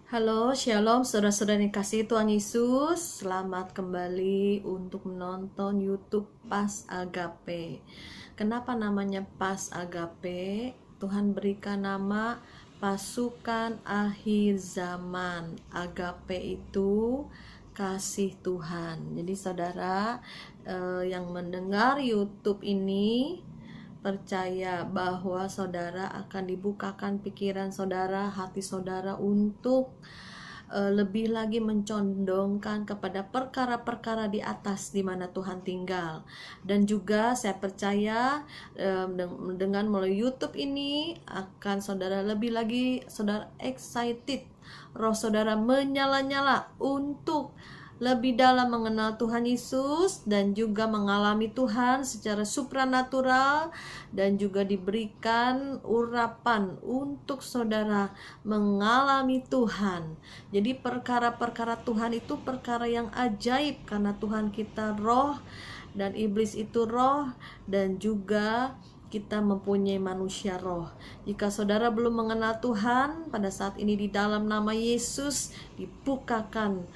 Halo, Shalom, saudara-saudara yang kasih Tuhan Yesus. Selamat kembali untuk menonton YouTube Pas Agape. Kenapa namanya Pas Agape? Tuhan berikan nama pasukan akhir zaman. Agape itu kasih Tuhan. Jadi saudara yang mendengar YouTube ini, percaya bahwa saudara akan dibukakan pikiran saudara, hati saudara untuk lebih lagi mencondongkan kepada perkara-perkara di atas di mana Tuhan tinggal. Dan juga saya percaya dengan melalui YouTube ini akan saudara lebih lagi saudara excited, roh saudara menyala-nyala untuk lebih dalam mengenal Tuhan Yesus dan juga mengalami Tuhan secara supranatural, dan juga diberikan urapan untuk saudara mengalami Tuhan. Jadi perkara-perkara Tuhan itu perkara yang ajaib, karena Tuhan kita roh dan iblis itu roh, dan juga kita mempunyai manusia roh. Jika saudara belum mengenal Tuhan, pada saat ini di dalam nama Yesus dibukakan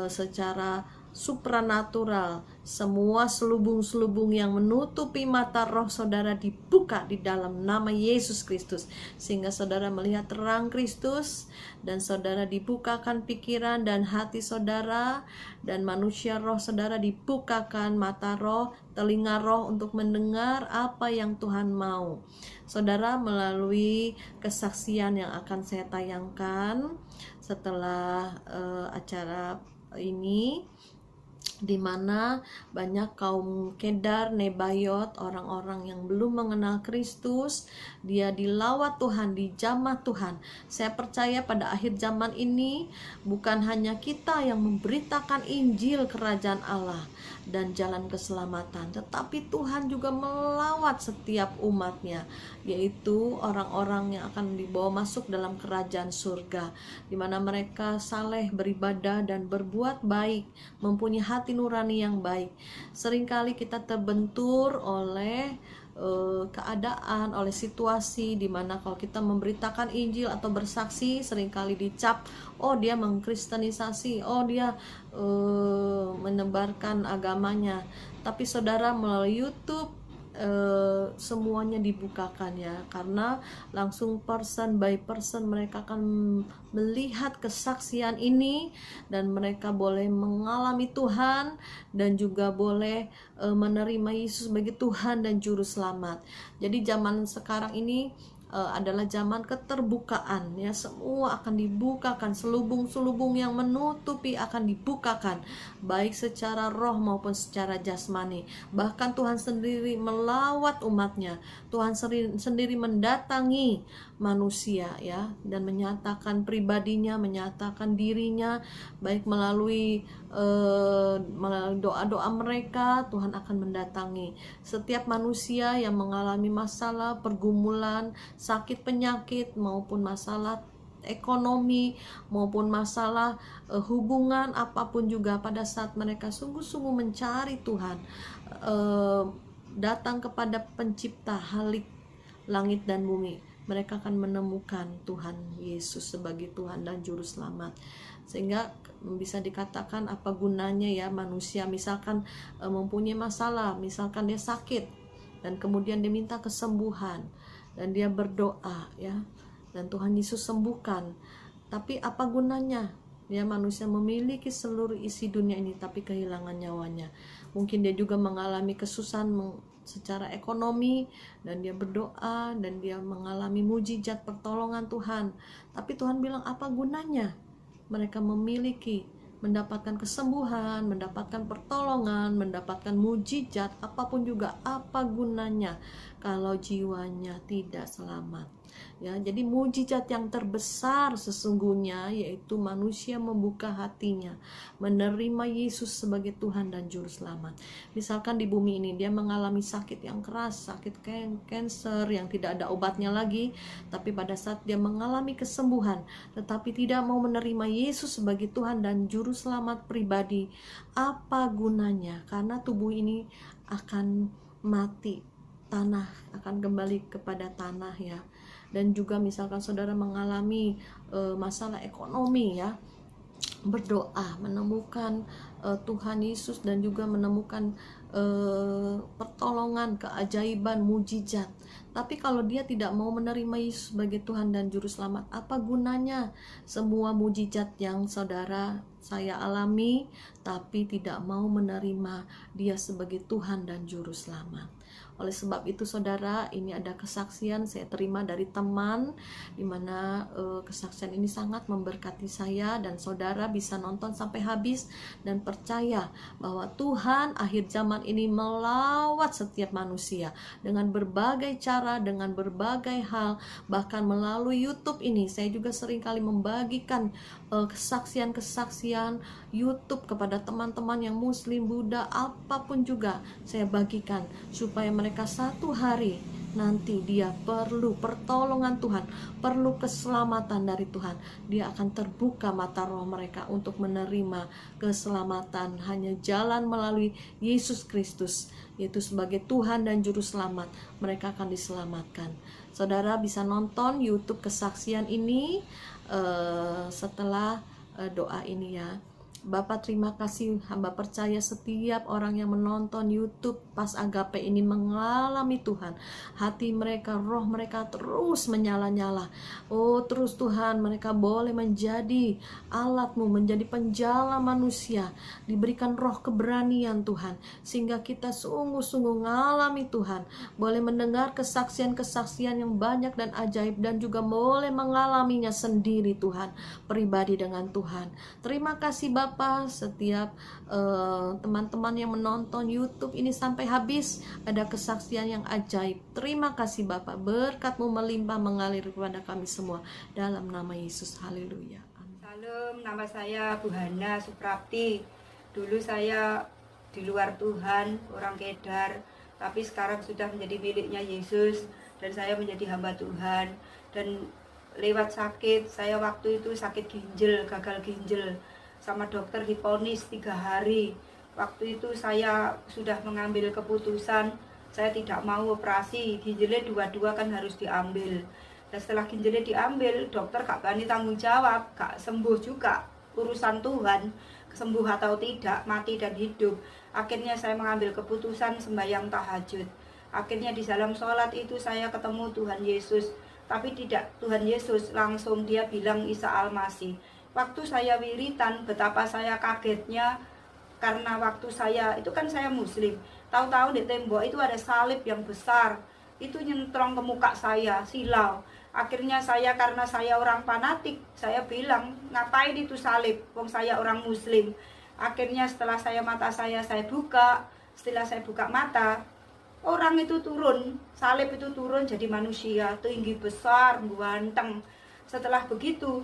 secara supranatural semua selubung-selubung yang menutupi mata roh saudara dibuka di dalam nama Yesus Kristus, sehingga saudara melihat terang Kristus, dan saudara dibukakan pikiran dan hati saudara, dan manusia roh saudara dibukakan mata roh, telinga roh untuk mendengar apa yang Tuhan mau. Saudara, melalui kesaksian yang akan saya tayangkan setelah acara ini, di mana banyak kaum Kedar, Nebayot, orang-orang yang belum mengenal Kristus, dia dilawat Tuhan, dijamah Tuhan. Saya percaya pada akhir zaman ini bukan hanya kita yang memberitakan Injil kerajaan Allah dan jalan keselamatan, tetapi Tuhan juga melawat setiap umatnya, yaitu orang-orang yang akan dibawa masuk dalam kerajaan surga, di mana mereka saleh, beribadah dan berbuat baik, mempunyai hati nurani yang baik. Seringkali kita terbentur oleh keadaan, oleh situasi di mana kalau kita memberitakan Injil atau bersaksi seringkali dicap, oh dia mengkristenisasi, oh dia menebarkan agamanya. Tapi saudara, melalui YouTube semuanya dibukakan ya, karena langsung person by person mereka akan melihat kesaksian ini, dan mereka boleh mengalami Tuhan dan juga boleh menerima Yesus sebagai Tuhan dan Juru Selamat. Jadi zaman sekarang ini adalah zaman keterbukaan ya, semua akan dibukakan, selubung-selubung yang menutupi akan dibukakan, baik secara roh maupun secara jasmani. Bahkan Tuhan sendiri melawat umatnya, Tuhan sendiri mendatangi manusia ya, dan menyatakan pribadinya, menyatakan dirinya, baik melalui doa-doa mereka. Tuhan akan mendatangi setiap manusia yang mengalami masalah, pergumulan, sakit penyakit, maupun masalah ekonomi, maupun masalah hubungan apapun juga. Pada saat mereka sungguh-sungguh mencari Tuhan, datang kepada pencipta halik langit dan bumi, mereka akan menemukan Tuhan Yesus sebagai Tuhan dan Juru Selamat. Sehingga bisa dikatakan apa gunanya ya manusia misalkan mempunyai masalah, misalkan dia sakit dan kemudian dia minta kesembuhan dan dia berdoa ya, dan Tuhan Yesus sembuhkan. Tapi apa gunanya ya manusia memiliki seluruh isi dunia ini tapi kehilangan nyawanya? Mungkin dia juga mengalami kesusahan secara ekonomi dan dia berdoa dan dia mengalami mujizat pertolongan Tuhan, tapi Tuhan bilang apa gunanya mereka memiliki, mendapatkan kesembuhan, mendapatkan pertolongan, mendapatkan mujizat apapun juga, apa gunanya kalau jiwanya tidak selamat ya. Jadi mujizat yang terbesar sesungguhnya yaitu manusia membuka hatinya, menerima Yesus sebagai Tuhan dan Juru Selamat. Misalkan di bumi ini dia mengalami sakit yang keras, sakit kanker yang tidak ada obatnya lagi, tapi pada saat dia mengalami kesembuhan tetapi tidak mau menerima Yesus sebagai Tuhan dan Juru Selamat pribadi, apa gunanya? Karena tubuh ini akan mati, tanah akan kembali kepada tanah ya. dan juga misalkan saudara mengalami masalah ekonomi ya, berdoa menemukan Tuhan Yesus dan juga menemukan pertolongan, keajaiban, mujizat. Tapi kalau dia tidak mau menerima Yesus sebagai Tuhan dan Juru Selamat, apa gunanya semua mujizat yang saya alami, tapi tidak mau menerima dia sebagai Tuhan dan Juru Selamat. Oleh sebab itu saudara, ini ada kesaksian saya terima dari teman, dimana kesaksian ini sangat memberkati saya, dan saudara bisa nonton sampai habis dan percaya bahwa Tuhan akhir zaman ini melawat setiap manusia dengan berbagai cara, dengan berbagai hal. Bahkan melalui YouTube ini saya juga seringkali membagikan kesaksian-kesaksian YouTube kepada teman-teman yang Muslim, Buddha, apapun juga saya bagikan, supaya mereka satu hari nanti dia perlu pertolongan Tuhan, perlu keselamatan dari Tuhan, dia akan terbuka mata roh mereka untuk menerima keselamatan. Hanya jalan melalui Yesus Kristus, yaitu sebagai Tuhan dan Juru Selamat, mereka akan diselamatkan. Saudara bisa nonton YouTube kesaksian ini setelah doa ini ya. Bapak terima kasih, hamba percaya setiap orang yang menonton YouTube Pas Agape ini mengalami Tuhan. Hati mereka, roh mereka terus menyala-nyala. Oh terus Tuhan, mereka boleh menjadi alat-Mu, menjadi penjala manusia. Diberikan roh keberanian Tuhan, sehingga kita sungguh-sungguh mengalami Tuhan. Boleh mendengar kesaksian-kesaksian yang banyak dan ajaib, dan juga boleh mengalaminya sendiri Tuhan, pribadi dengan Tuhan. Terima kasih Bapak. Setiap teman-teman yang menonton YouTube ini sampai habis, ada kesaksian yang ajaib. Terima kasih Bapak, berkat-Mu melimpah mengalir kepada kami semua, dalam nama Yesus. Haleluya. Salam, nama saya Bu Hana Suprapti. Dulu saya di luar Tuhan, orang Kedar, tapi sekarang sudah menjadi miliknya Yesus, dan saya menjadi hamba Tuhan. Dan lewat sakit, saya waktu itu sakit ginjal, gagal ginjal, sama dokter divonis 3 hari. Waktu itu saya sudah mengambil keputusan, saya tidak mau operasi, ginjalnya dua-dua kan harus diambil. Dan setelah ginjalnya diambil, dokter gak berani tanggung jawab, gak sembuh juga, urusan Tuhan, sembuh atau tidak, mati dan hidup. Akhirnya saya mengambil keputusan sembahyang tahajud. Akhirnya di dalam sholat itu saya ketemu Tuhan Yesus, tapi tidak Tuhan Yesus langsung, dia bilang Isa Al-Masih. Waktu saya wiritan, betapa saya kagetnya, karena waktu saya, itu kan saya Muslim, tahu-tahu di tembok itu ada salib yang besar, itu nyentrong ke muka saya, silau. Akhirnya saya, karena saya orang fanatik, saya bilang, ngapain itu salib, wong saya orang Muslim. Akhirnya setelah mata saya buka, setelah saya buka mata, orang itu turun, salib itu turun jadi manusia, tinggi besar, ganteng. Setelah begitu,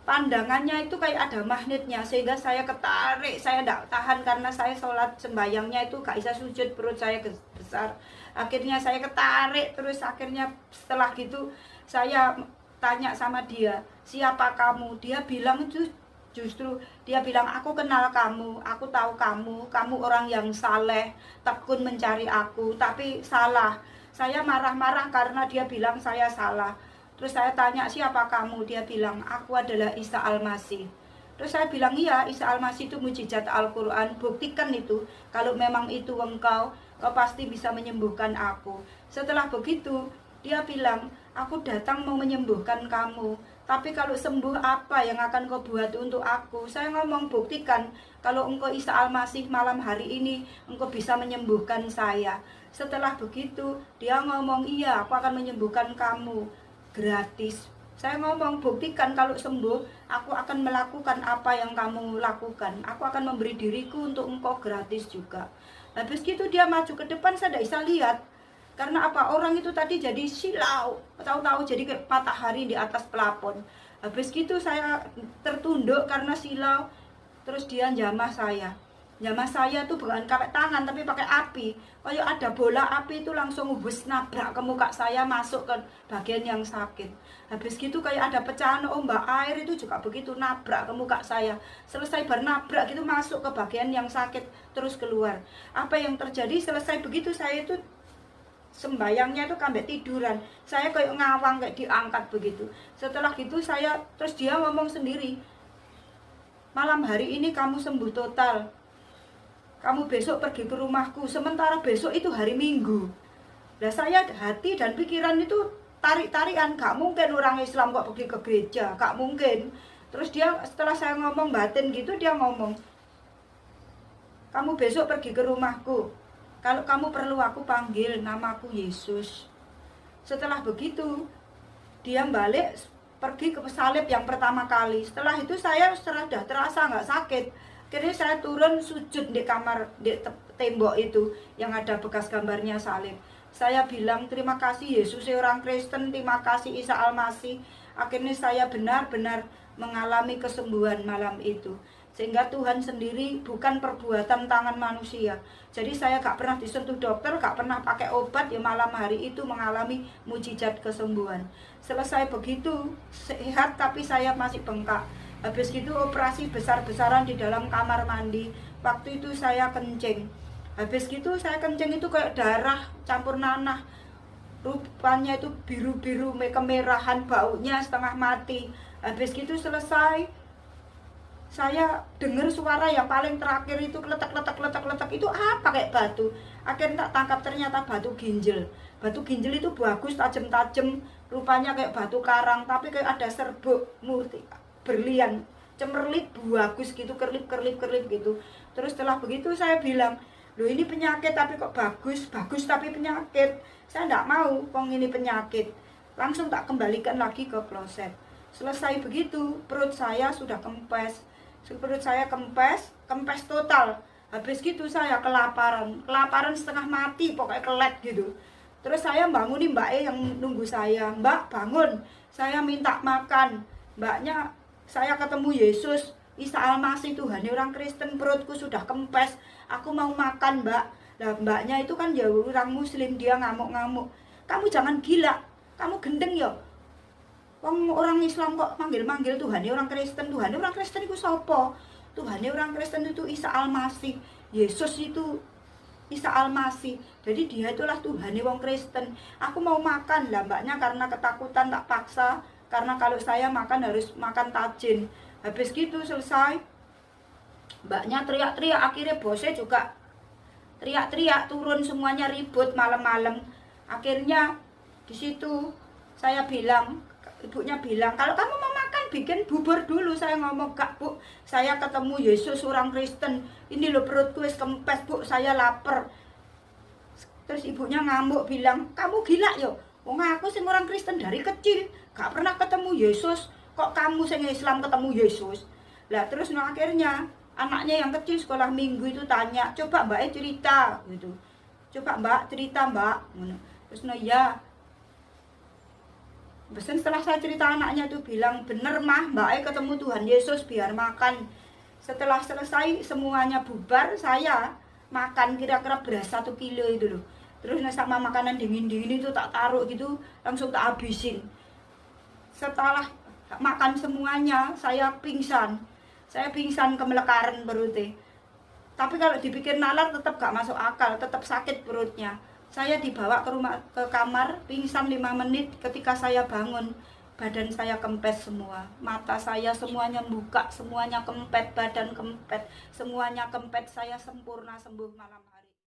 pandangannya itu kayak ada magnetnya, sehingga saya ketarik, saya tidak tahan, karena saya sholat sembayangnya itu gak bisa sujud, perut saya besar. Akhirnya saya ketarik terus. Akhirnya setelah gitu saya tanya sama dia, siapa kamu? Dia bilang itu justru, dia bilang, aku kenal kamu, aku tahu kamu orang yang saleh, tekun mencari aku, tapi salah. Saya marah-marah karena dia bilang saya salah. Terus saya tanya, siapa kamu? Dia bilang, aku adalah Isa Al-Masih. Terus saya bilang, iya, Isa Al-Masih itu mujizat Al-Quran, buktikan itu. Kalau memang itu engkau pasti bisa menyembuhkan aku. Setelah begitu, dia bilang, aku datang mau menyembuhkan kamu, tapi kalau sembuh apa yang akan kau buat untuk aku? Saya ngomong, buktikan kalau engkau Isa Al-Masih malam hari ini, engkau bisa menyembuhkan saya. Setelah begitu, dia ngomong, iya, aku akan menyembuhkan kamu gratis. Saya ngomong, buktikan kalau sembuh, aku akan melakukan apa yang kamu lakukan. Aku akan memberi diriku untuk engkau gratis juga. Habis gitu dia maju ke depan, saya tidak bisa lihat. Karena apa? Orang itu tadi jadi silau, tahu-tahu jadi kayak matahari di atas pelapon. Habis gitu saya tertunduk karena silau. Terus dia jamah saya. Jamah saya tuh bukan pakai tangan tapi pakai api. Kayak ada bola api itu langsung ubus nabrak ke muka saya, masuk ke bagian yang sakit. Habis gitu kayak ada pecahan ombak air itu juga begitu, nabrak ke muka saya. Selesai bernabrak gitu masuk ke bagian yang sakit, terus keluar. Apa yang terjadi selesai begitu, saya itu sembayangnya itu sampai tiduran. Saya kayak ngawang, kayak diangkat begitu. Setelah gitu terus dia ngomong sendiri, malam hari ini kamu sembuh total, kamu besok pergi ke rumahku. Sementara besok itu hari Minggu. Nah saya hati dan pikiran itu tarik-tarikan, gak mungkin orang Islam kok pergi ke gereja, gak mungkin. Terus dia setelah saya ngomong batin gitu, dia ngomong, kamu besok pergi ke rumahku, kalau kamu perlu aku panggil namaku Yesus. Setelah begitu dia balik pergi ke salib yang pertama kali. Setelah itu saya sudah terasa nggak sakit. Akhirnya saya turun sujud di kamar, di tembok itu yang ada bekas gambarnya salib. Saya bilang terima kasih Yesus orang Kristen, terima kasih Isa Al-Masih. Akhirnya saya benar-benar mengalami kesembuhan malam itu. Sehingga Tuhan sendiri, bukan perbuatan tangan manusia. Jadi saya gak pernah disentuh dokter, gak pernah pakai obat, ya malam hari itu mengalami mujizat kesembuhan. Selesai begitu, sehat tapi saya masih bengkak. Habis itu operasi besar-besaran di dalam kamar mandi. Waktu itu saya kencing. Habis gitu saya kencing itu kayak darah campur nanah. Rupanya itu biru-biru, kemerahan, baunya setengah mati. Habis gitu selesai, saya dengar suara yang paling terakhir itu letak itu apa kayak batu. Akhirnya tak tangkap ternyata batu ginjal. Batu ginjal itu bagus, tajam-tajam, rupanya kayak batu karang, tapi kayak ada serbuk murti berlian, cemerlit bagus gitu, kerlip gitu. Terus setelah begitu saya bilang, loh ini penyakit tapi kok bagus tapi penyakit. Saya enggak mau, wong ini penyakit. Langsung tak kembalikan lagi ke kloset. Selesai begitu, perut saya sudah kempes. Perut saya kempes total. Habis gitu saya kelaparan setengah mati, pokoknya kelet gitu. Terus saya bangunin Mbak E yang nunggu saya, Mbak bangun, saya minta makan. Mbaknya, saya ketemu Yesus, Isa Al-Masih, Tuhan orang Kristen, perutku sudah kempes, aku mau makan Mbak. Nah mbaknya itu kan ya orang Muslim, dia ngamuk-ngamuk, kamu jangan gila, kamu gendeng ya. Orang Islam kok manggil-manggil Tuhan orang Kristen. Tuhan orang Kristen itu siapa? Tuhan orang Kristen itu Isa Al-Masih. Yesus itu Isa Al-Masih. Jadi dia itulah Tuhan orang Kristen. Aku mau makan lah mbaknya, karena ketakutan tak paksa. Karena kalau saya makan harus makan tajin. Habis gitu selesai, mbaknya teriak-teriak. Akhirnya bosnya juga teriak-teriak, turun semuanya ribut malam-malam. Akhirnya di situ saya bilang, ibunya bilang, kalau kamu mau makan bikin bubur dulu. Saya ngomong, gak Bu, saya ketemu Yesus orang Kristen, ini loh perutku wis kempes Bu, saya lapar. Terus ibunya ngamuk bilang, kamu gila yo, wong aku sing orang Kristen dari kecil gak pernah ketemu Yesus, kok kamu sing Islam ketemu Yesus. Lah terus akhirnya anaknya yang kecil sekolah minggu itu tanya, coba Mbak cerita gitu, coba Mbak cerita Mbak. Terus ya Besen setelah saya cerita, anaknya tuh bilang, bener mah Mbak ketemu Tuhan Yesus biar makan. Setelah selesai semuanya bubar, saya makan kira-kira beras 1 kilo itu loh. Terus sama makanan dingin-dingin itu tak taruh gitu, langsung tak habisin. Setelah makan semuanya, saya pingsan. Saya pingsan kemelekaran perutnya. Tapi kalau dipikir nalar tetap gak masuk akal, tetap sakit perutnya. Saya dibawa ke kamar, pingsan 5 menit. Ketika saya bangun, badan saya kempes semua. Mata saya semuanya buka, semuanya kempet, badan kempet, semuanya kempet. Saya sempurna sembuh malam.